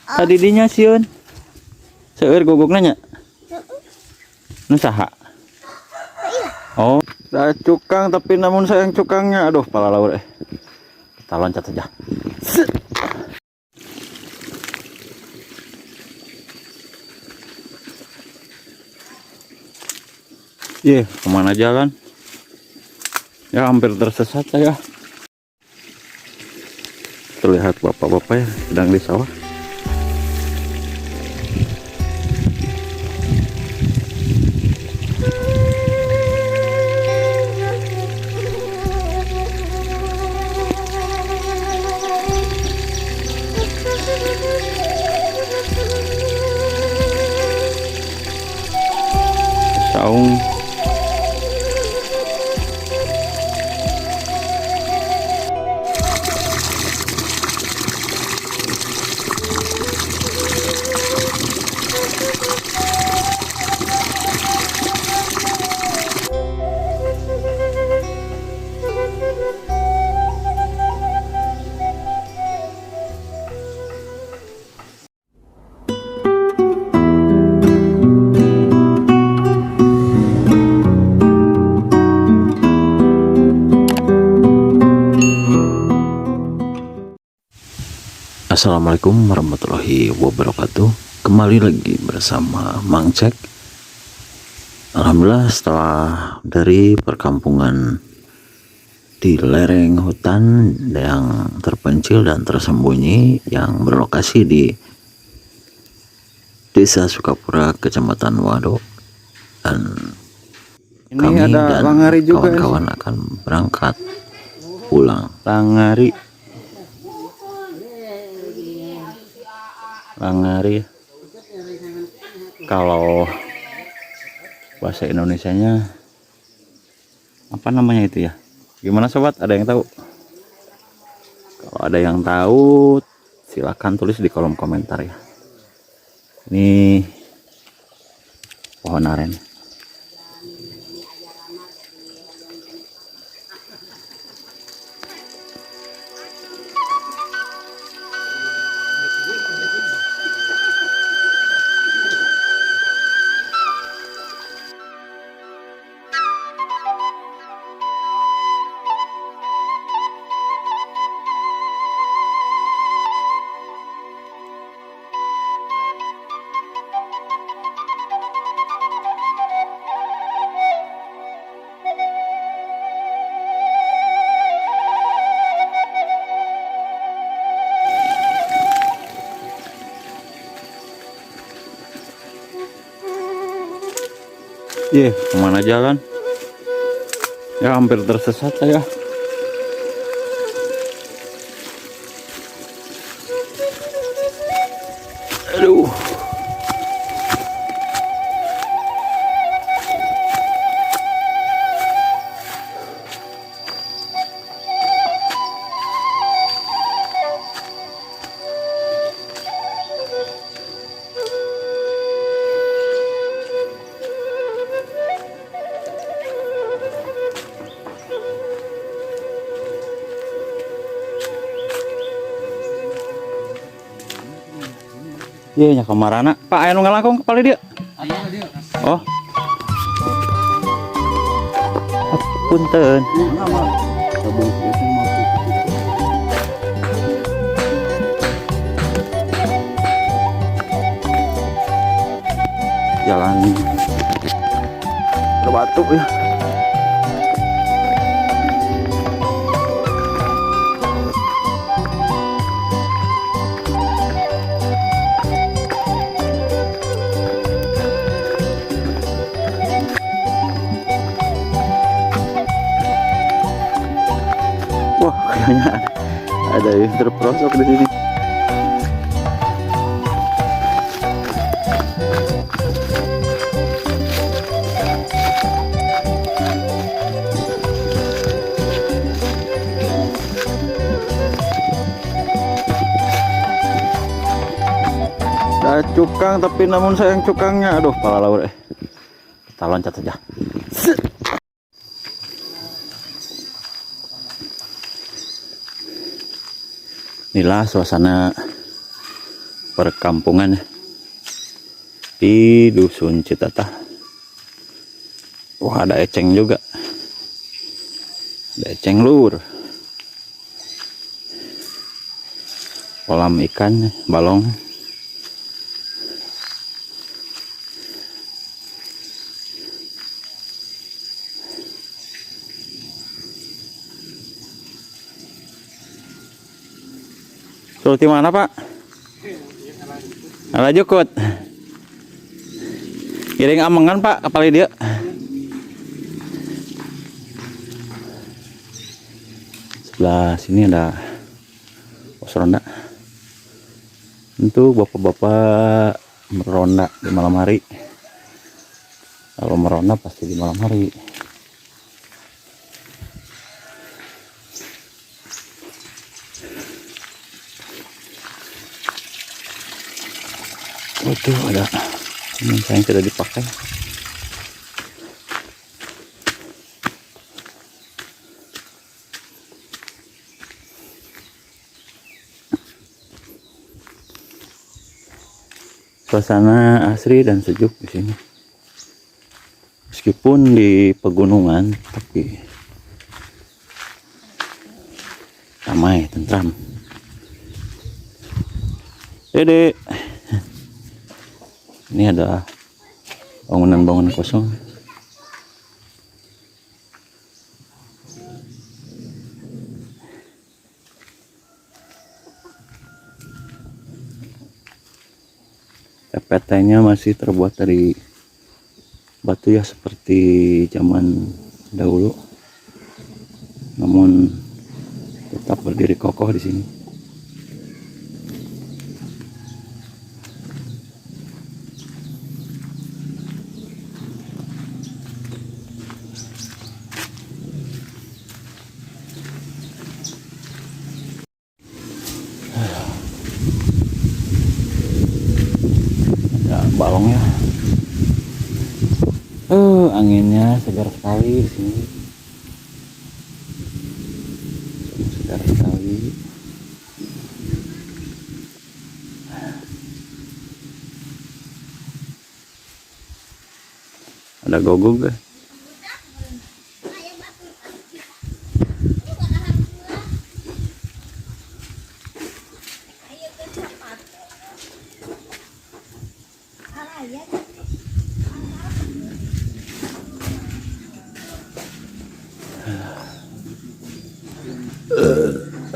Tadi dinya sieun. Seueur gogok nanya. Nu saha? Oh, ada cukang tapi namun sayang cukangnya. Aduh, pala laur. Kita loncat saja. Kemana jalan? Ya hampir tersesat saya. Terlihat bapak-bapak ya sedang di sawah. Saung. Assalamualaikum warahmatullahi wabarakatuh. Kembali lagi bersama Mang Cek. Alhamdulillah, setelah dari perkampungan di lereng hutan yang terpencil dan tersembunyi yang berlokasi di Desa Sukapura, Kecamatan Wado, dan ini kami ada dan kawan-kawan akan berangkat pulang. Langari kalau bahasa Indonesianya apa namanya itu ya? Gimana sobat? Ada yang tahu? Kalau ada yang tahu silahkan tulis di kolom komentar ya. Ini pohon aren. Kemana jalan? Ya hampir tersesat saya. Aduh. Nya kamarana. Pak, aya nu ngalangkung kepala dia. Oh. Punten. Jalan berbatu ya. Wah, kayaknya ada yang terperosok di sini. Ada cukang tapi namun sayang cukangnya. Aduh, pala laur. Kita loncat saja. Inilah suasana perkampungan di Dusun Citatah. Wah, ada eceng juga. Ada eceng lur. Kolam ikan, balong. Tuh di mana, Pak? Ala jukut. Giring amengan, Pak, kapal dia. Sebelah sini ada pos ronda. Untuk bapak-bapak meronda di malam hari. Kalau meronda pasti di malam hari. Waduh, ada ini yang tidak dipakai. Suasana asri dan sejuk di sini. Meskipun di pegunungan, tapi ramai, tentram. Dede, ini ada bangunan-bangunan kosong. PT-nya masih terbuat dari batu ya, seperti zaman dahulu, namun tetap berdiri kokoh di sini. Balongnya, anginnya segar sekali di sini, segar sekali. Ada gogog.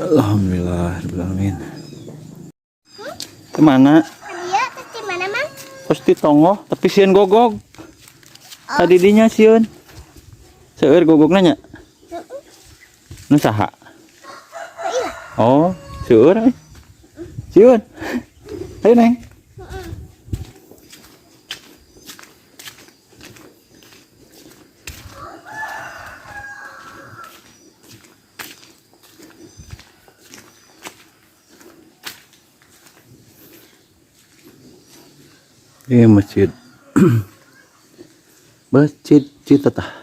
Alhamdulillahirrahmanirrahim. Kemana? Iya, terus di mana, Mang? Terus di tongo, tapi sieun gogog. Tadi dinya sieun. Seueur gogog nanya. Nu saha? Oh, seueur aya. Sieun. Ayo, Neng. Ini masjid Masjid Citatah.